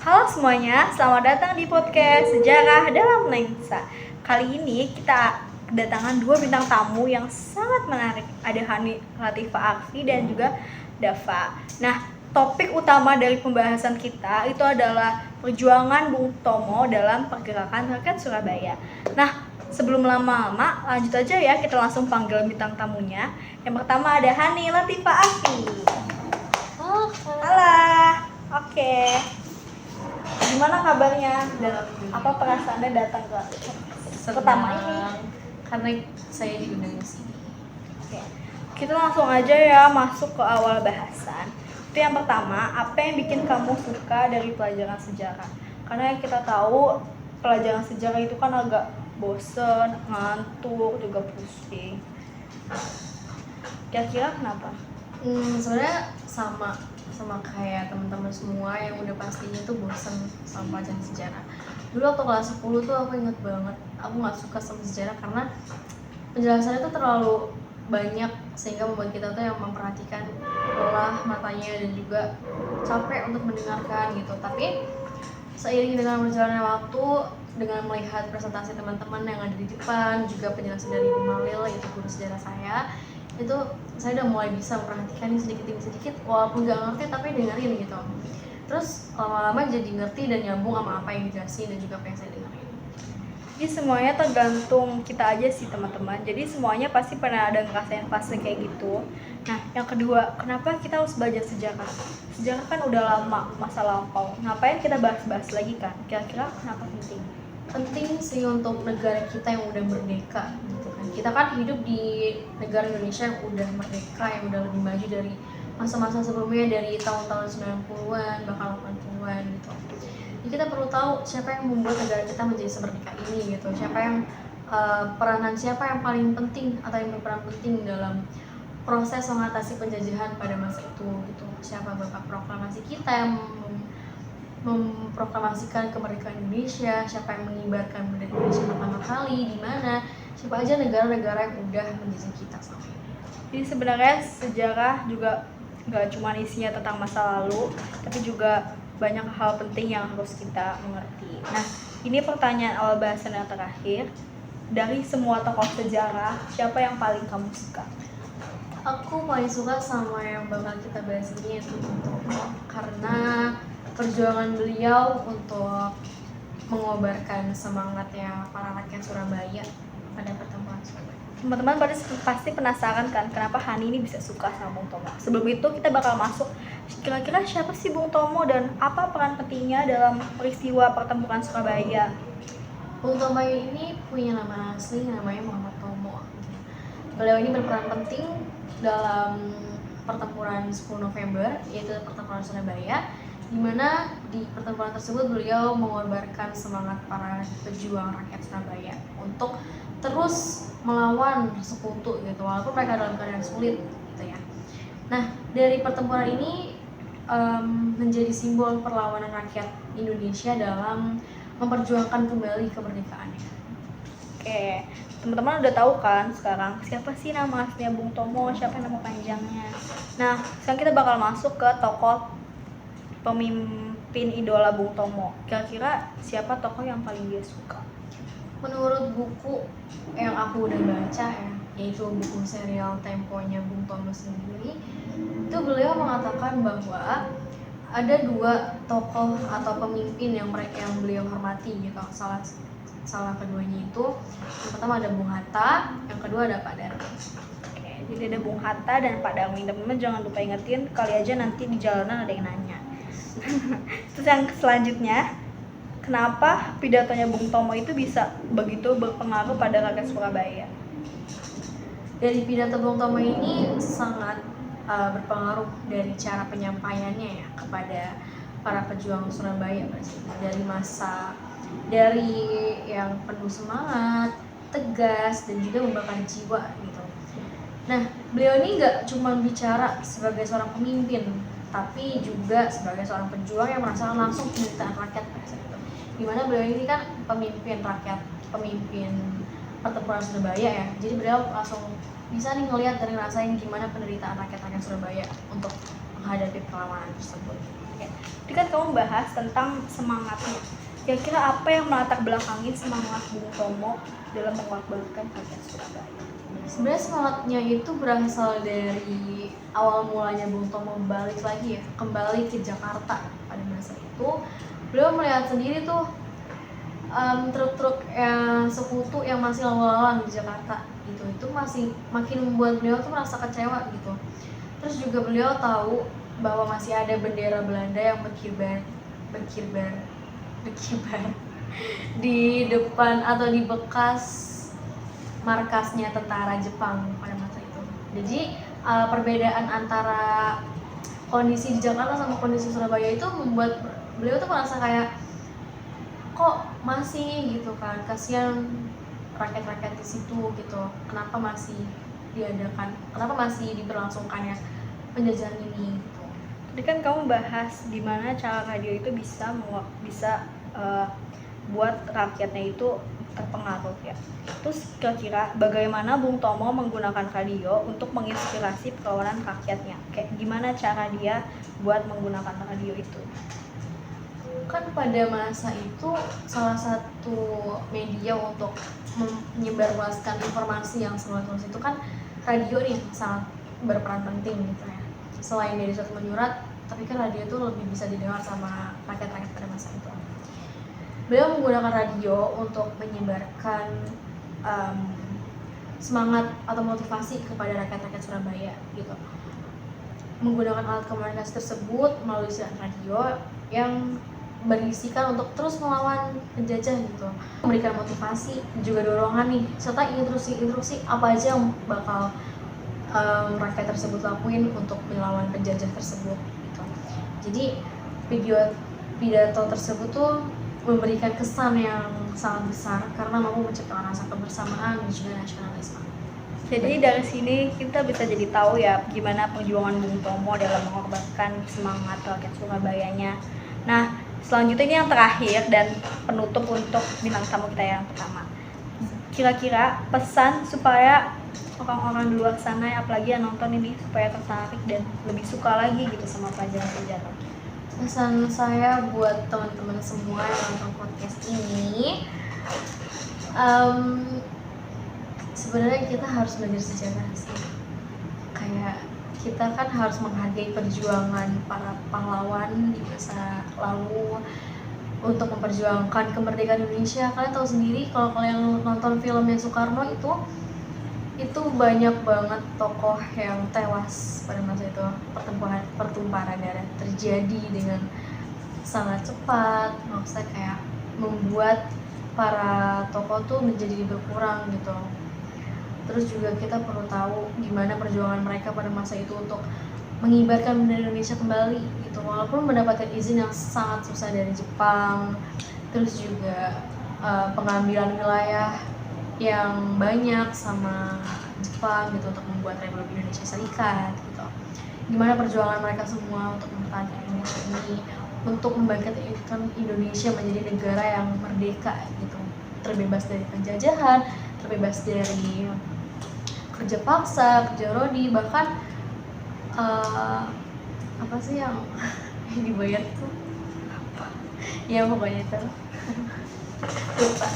Halo semuanya, selamat datang di podcast Sejarah dalam Lensa. Kali ini kita kedatangan dua bintang tamu yang sangat menarik. Ada Hani Latifah Arfi dan juga Dava. Nah, topik utama dari pembahasan kita itu adalah perjuangan Bung Tomo dalam pergerakan rakyat Surabaya. Nah, sebelum lama-lama, lanjut aja ya, kita langsung panggil bintang tamunya. Yang pertama ada Hani Latifah Arfi. Halo, oke. Gimana kabarnya dan apa perasaannya datang ke pertama ini? Karena saya diundang ke sini. Oke. Kita langsung aja ya masuk ke awal bahasan. Itu yang pertama, apa yang bikin kamu suka dari pelajaran sejarah? Karena kita tahu pelajaran sejarah itu kan agak bosen, ngantuk, juga pusing. Kira-kira kenapa? Sebenarnya sama kayak teman-teman semua yang udah pastinya tuh bosen sama pelajaran sejarah. Dulu waktu kelas 10 tuh aku inget banget, aku nggak suka sama sejarah karena penjelasannya tuh terlalu banyak sehingga membuat kita tuh yang memperhatikan lelah matanya dan juga capek untuk mendengarkan gitu. Tapi seiring dengan berjalannya waktu, dengan melihat presentasi teman-teman yang ada di depan, juga penjelasan dari Bu Malil, yaitu guru sejarah saya, itu saya udah mulai bisa memperhatikan sedikit demi sedikit, walaupun nggak ngerti tapi dengerin gitu. Terus lama-lama jadi ngerti dan nyambung sama apa yang dijelasin dan juga apa yang saya dengerin. Jadi semuanya tergantung kita aja sih teman-teman. Jadi semuanya pasti pernah ada ngerasain fase kayak gitu. Nah, yang kedua, kenapa kita harus belajar sejarah? Sejarah kan udah lama, masa lampau. Ngapain kita bahas-bahas lagi kan? Kira-kira kenapa penting? Penting sih untuk negara kita yang udah merdeka gitu kan. Kita kan hidup di negara Indonesia yang udah merdeka, yang udah lebih maju dari masa-masa sebelumnya, dari tahun-tahun 90-an bahkan 80-an gitu. Jadi kita perlu tahu siapa yang membuat negara kita menjadi semerdeka ini gitu. Siapa yang siapa yang paling penting atau yang berperan penting dalam proses mengatasi penjajahan pada masa itu gitu. Siapa Bapak Proklamasi kita yang memproklamasikan kemerdekaan Indonesia, siapa yang mengibarkan bendera Indonesia pertama kali, di mana, siapa aja negara-negara yang udah menjajah kita selama ini. Jadi sebenarnya sejarah juga nggak cuma isinya tentang masa lalu, tapi juga banyak hal penting yang harus kita mengerti. Nah, ini pertanyaan awal bahasan yang terakhir. Dari semua tokoh sejarah, siapa yang paling kamu suka? Aku paling suka sama yang bakal kita bahas ini, yaitu Bung Tomo, karena perjuangan beliau untuk mengobarkan semangatnya para rakyat Surabaya pada pertemuan Surabaya. Teman-teman pasti penasaran kan kenapa Hani ini bisa suka sama Bung Tomo. Sebelum itu kita bakal masuk kira-kira siapa sih Bung Tomo dan apa peran pentingnya dalam peristiwa pertempuran Surabaya. Bung Tomo ini punya nama asli, namanya Muhammad Tomo. Beliau ini berperan penting dalam pertempuran 10 November, yaitu pertempuran Surabaya, di mana di pertempuran tersebut beliau mengorbankan semangat para pejuang rakyat Surabaya untuk terus melawan sekutu gitu, walaupun mereka dalam keadaan sulit gitu ya. Nah, dari pertempuran ini menjadi simbol perlawanan rakyat Indonesia dalam memperjuangkan kembali kemerdekaannya. Oke, teman-teman udah tahu kan sekarang siapa sih nama aslinya Bung Tomo, siapa nama panjangnya. Nah, sekarang kita bakal masuk ke tokoh pemimpin idola Bung Tomo. Kira-kira siapa tokoh yang paling dia suka? Menurut buku yang aku udah baca ya, yaitu buku serial Temponya Bung Tomo sendiri, itu beliau mengatakan bahwa ada dua tokoh atau pemimpin yang beliau hormati gitu. Salah keduanya itu, yang pertama ada Bung Hatta, yang kedua ada Pak Darmin. Oke, jadi ada Bung Hatta dan Pak Darmin. Teman-teman jangan lupa ingetin, kali aja nanti di jalanan ada yang nanya. Terus yang selanjutnya, kenapa pidatonya Bung Tomo itu bisa begitu berpengaruh pada rakyat Surabaya? Dari pidato Bung Tomo ini sangat berpengaruh dari cara penyampaiannya ya kepada para pejuang Surabaya, dari yang penuh semangat, tegas, dan juga membakar jiwa gitu. Nah, beliau ini nggak cuma bicara sebagai seorang pemimpin, tapi juga sebagai seorang pejuang yang merasakan langsung penderitaan rakyat pada saat itu. Dimana beliau ini kan pemimpin rakyat, pemimpin pertempuran Surabaya ya. Jadi beliau langsung bisa nih ngelihat dan ngerasain gimana penderitaan rakyat Surabaya untuk menghadapi perlawanan tersebut. Ya. Jadi kan kamu bahas tentang semangatnya. Kira-kira apa yang melatar belakangi semangat Bung Tomo dalam mengorbankan rakyat Surabaya? Sebenarnya semangatnya itu berasal dari awal mulanya Bung Tomo balik lagi ya, kembali ke Jakarta pada masa itu. Beliau melihat sendiri tuh truk-truk sekutu yang masih lalu lalang di Jakarta gitu, itu masih makin membuat beliau tuh merasa kecewa gitu. Terus juga beliau tahu bahwa masih ada bendera Belanda yang berkibar di depan atau di bekas markasnya tentara Jepang pada masa itu. Jadi perbedaan antara kondisi di Jakarta sama kondisi Surabaya itu membuat beliau tuh merasa kayak kok masih gitu kan, kasihan rakyat-rakyat di situ gitu, kenapa masih diberlangsungkannya penjajahan ini gitu. Tadi kan kamu bahas gimana cara radio itu bisa buat rakyatnya itu terpengaruh ya. Terus kira-kira bagaimana Bung Tomo menggunakan radio untuk menginspirasi perlawanan rakyatnya? Kayak gimana cara dia buat menggunakan radio itu? Kan pada masa itu salah satu media untuk menyebarluaskan informasi yang seluas-luas itu kan radio nih, sangat berperan penting gitu ya. Selain dari suatu menyurat, tapi kan radio itu lebih bisa didengar sama rakyat-rakyat pada masa itu. Beliau menggunakan radio untuk menyebarkan semangat atau motivasi kepada rakyat-rakyat Surabaya gitu. Menggunakan alat komunikasi tersebut melalui siaran radio yang berisikan untuk terus melawan penjajah gitu, memberikan motivasi juga dorongan nih, serta instruksi apa aja yang bakal rakyat tersebut lakuin untuk melawan penjajah tersebut gitu. Jadi pidato tersebut tuh memberikan kesan yang sangat besar karena mampu menciptakan rasa kebersamaan dan juga nasionalisme. Jadi dari sini kita bisa jadi tahu ya gimana perjuangan Bung Tomo dalam mengorbankan semangat rakyat Surabayanya. Nah, selanjutnya ini yang terakhir dan penutup untuk bintang tamu kita yang pertama. Kira-kira pesan supaya orang-orang di luar sana, apalagi yang nonton ini, supaya tertarik dan lebih suka lagi gitu sama pelajaran sejarah. Pesan saya buat teman-teman semua yang nonton podcast ini, sebenarnya kita harus belajar sejarah sih. Kayak kita kan harus menghargai perjuangan para pahlawan di masa lalu untuk memperjuangkan kemerdekaan Indonesia. Kalian tahu sendiri kalau kalian nonton filmnya Soekarno itu banyak banget tokoh yang tewas pada masa itu. Pertumpahan darah terjadi dengan sangat cepat, maksudnya kayak membuat para tokoh tuh menjadi berkurang gitu. Terus juga kita perlu tahu gimana perjuangan mereka pada masa itu untuk mengibarkan bendera Indonesia kembali gitu, walaupun mendapatkan izin yang sangat susah dari Jepang. Terus juga pengambilan wilayah yang banyak sama Jepang gitu untuk membuat Republik Indonesia Serikat gitu. Gimana perjuangan mereka semua untuk mempertahankan Indonesia ini, untuk membangkitkan Indonesia menjadi negara yang merdeka gitu, terbebas dari penjajahan, terbebas dari kerja paksa, kerja rodi, bahkan apa sih yang dibayar tuh? Ya pokoknya itu. Lupa.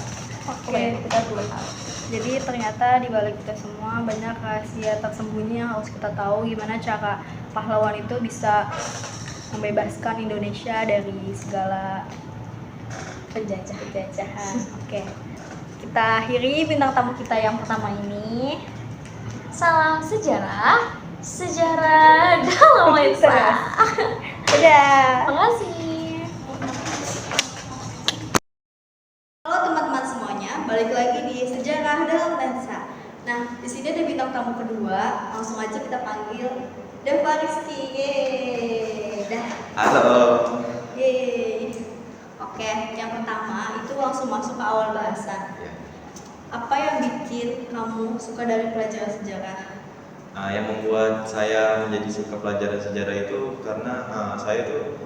Oke, kita perlu tahu. Jadi ternyata di balik kita semua banyak rahasia tersembunyi yang harus kita tahu, gimana cara pahlawan itu bisa membebaskan Indonesia dari segala penjajahan. Oke. Kita akhiri bintang tamu kita yang pertama ini. Salam sejarah dalam lensa. Dadah. Terima kasih. Halo teman-teman semuanya, balik lagi di Sejarah Dalam Lensa. Nah, di sini ada bintang tamu kedua, langsung aja kita panggil Deva Rizky. Yeay. Dah. Halo. Yeay. Oke, yang pertama itu langsung masuk ke awal bahasan. Apa yang bikin kamu suka dari pelajaran sejarah? Yang membuat saya menjadi suka pelajaran sejarah itu karena saya tuh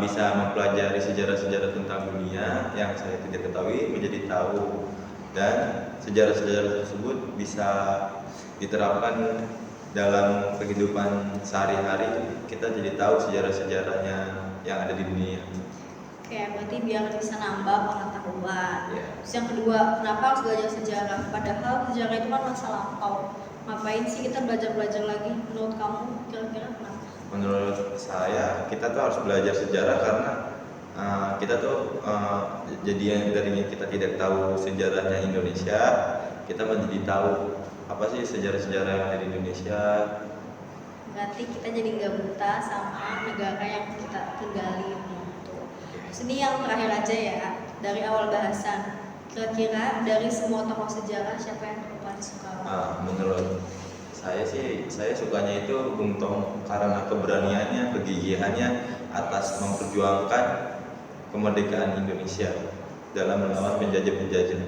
bisa mempelajari sejarah-sejarah tentang dunia yang saya tidak ketahui menjadi tahu, dan sejarah-sejarah tersebut bisa diterapkan dalam kehidupan sehari-hari kita jadi tahu sejarah-sejarahnya yang ada di dunia. Oke, berarti biar bisa nambah pengetahuan. Ya. Terus yang kedua, kenapa harus belajar sejarah? Padahal sejarah itu kan masa lampau. Ngapain sih kita belajar lagi? Menurut kamu kira-kira kenapa? Menurut saya kita tuh harus belajar sejarah karena kita tuh jadi yang dari kita tidak tahu sejarahnya Indonesia, kita menjadi tahu apa sih sejarah-sejarah yang ada di Indonesia. Berarti kita jadi nggak buta sama negara yang kita tinggali gitu. Terus ini yang terakhir aja ya, dari awal bahasan. Kira-kira dari semua tokoh sejarah siapa yang paling suka? Menurut saya sih, saya sukanya itu Bung Tomo karena keberaniannya, kegigihannya atas memperjuangkan kemerdekaan Indonesia dalam melawan penjajah-penjajah.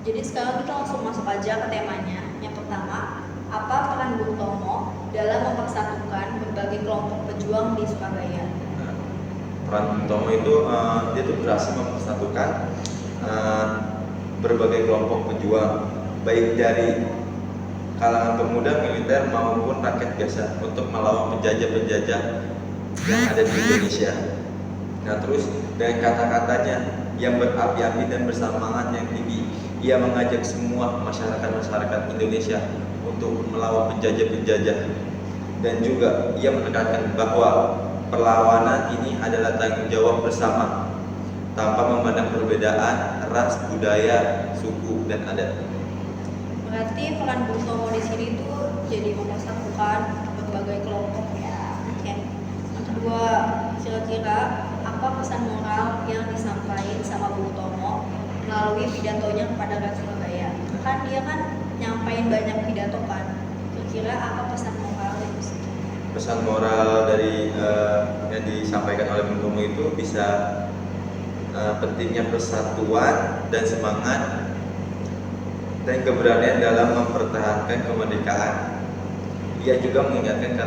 Jadi sekarang kita langsung masuk aja ke temanya. Yang pertama, apa peran Bung Tomo dalam mempersatukan berbagai kelompok pejuang di Surabaya? Peran Bung Tomo itu dia tuh berhasil mempersatukan berbagai kelompok pejuang, baik dari kalangan pemuda, militer maupun rakyat biasa untuk melawan penjajah-penjajah yang ada di Indonesia. Nah, terus dengan kata-katanya yang berapi-api dan bersemangat yang tinggi, ia mengajak semua masyarakat Indonesia untuk melawan penjajah-penjajah, dan juga ia menekankan bahwa perlawanan ini adalah tanggung jawab bersama tanpa memandang perbedaan ras, budaya, suku, dan adat. Berarti peran Bung Tomo di sini tuh jadi mempersatukan berbagai kelompok ya. Oke. Yang kedua, kira-kira apa pesan moral yang disampaikan sama Bung Tomo melalui pidatonya kepada rakyat Surabaya? Kan dia kan nyampain banyak pidato kan. Kira-kira apa pesan moral dari situ? Pesan moral dari yang disampaikan oleh Bung Tomo itu bisa pentingnya persatuan dan semangat dan keberanian dalam mempertahankan kemerdekaan. Ia juga mengingatkan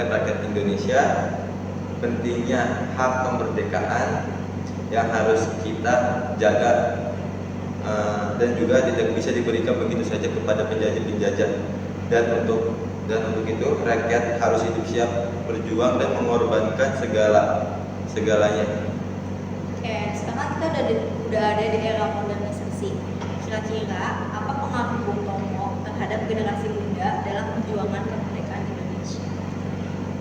rakyat Indonesia pentingnya hak kemerdekaan yang harus kita jaga dan juga tidak bisa diberikan begitu saja kepada penjajah-penjajah. Dan untuk itu rakyat harus hidup siap berjuang dan mengorbankan segalanya. Oke, sekarang kita udah ada di era modernisasi. Kira-kira apa pengaruh Bung Tomo terhadap generasi muda dalam perjuangan kemerdekaan Indonesia?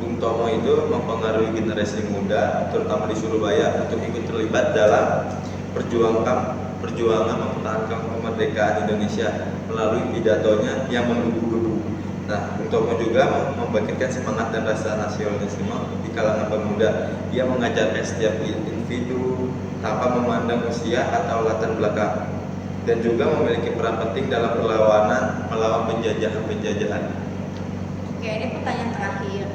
Bung Tomo itu mempengaruhi generasi muda, terutama di Surabaya, untuk ikut terlibat dalam perjuangan mempertahankan kemerdekaan Indonesia melalui pidatonya yang menggebu-gebu. Nah, Bung Tomo juga membangkitkan semangat dan rasa nasionalisme di kalangan pemuda. Ia mengajarkan setiap individu tanpa memandang usia atau latar belakang, dan juga memiliki peran penting dalam perlawanan melawan penjajahan. Oke, ini pertanyaan terakhir.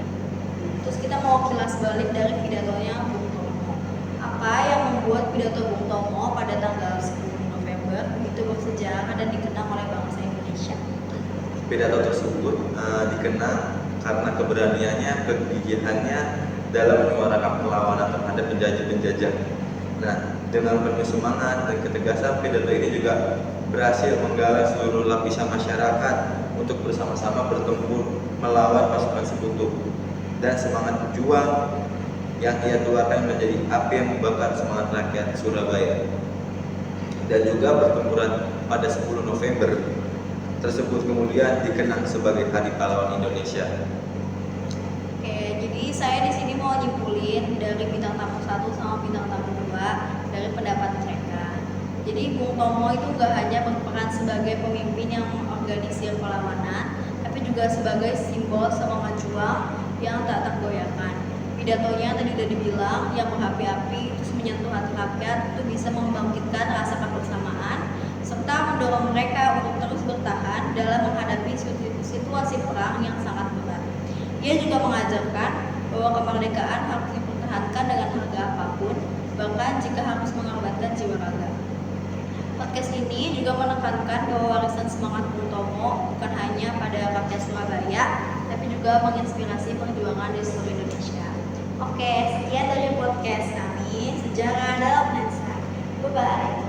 Terus kita mau kilas balik dari pidatonya Bung Tomo. Apa yang membuat pidato Bung Tomo pada tanggal 10 November begitu bersejarah dan dikenang oleh bangsa Indonesia? Pidato tersebut dikenang karena keberaniannya, kegigihannya dalam menyuarakan perlawanan terhadap penjajah-penjajah. Nah, dengan penuh semangat dan ketegasan, pidato ini juga berhasil menggalang seluruh lapisan masyarakat untuk bersama-sama bertempur melawan pasukan sekutu. Dan semangat berjuang yang ia keluarkan menjadi api yang membakar semangat rakyat Surabaya. Dan juga pertempuran pada 10 November tersebut kemudian dikenang sebagai Hari Pahlawan Indonesia. Oke, jadi saya di sini mau nyimpulin dari bintang tamu 1 sama bintang tamu 2 dari pendapat mereka. Jadi Bung Tomo itu gak hanya berperan sebagai pemimpin yang mengorganisir perlawanan, tapi juga sebagai simbol semangat juang yang tak tergoyahkan. Pidatonya tadi udah dibilang yang berapi-api, terus menyentuh hati rakyat, itu bisa membangkitkan rasa kebersamaan serta mendorong mereka untuk terus bertahan dalam menghadapi situasi perang yang sangat berat. Ia juga mengajarkan bahwa kemerdekaan harus dipertahankan dengan harga apapun, bahkan jika harus mengorbankan jiwa raga. Podcast ini juga menekankan bahwa warisan semangat Bung Tomo bukan hanya pada rakyat Surabaya, tapi juga menginspirasi perjuangan di seluruh Indonesia. Oke, sekian dari podcast kami, Sejarah dalam Lensa. Bye-bye.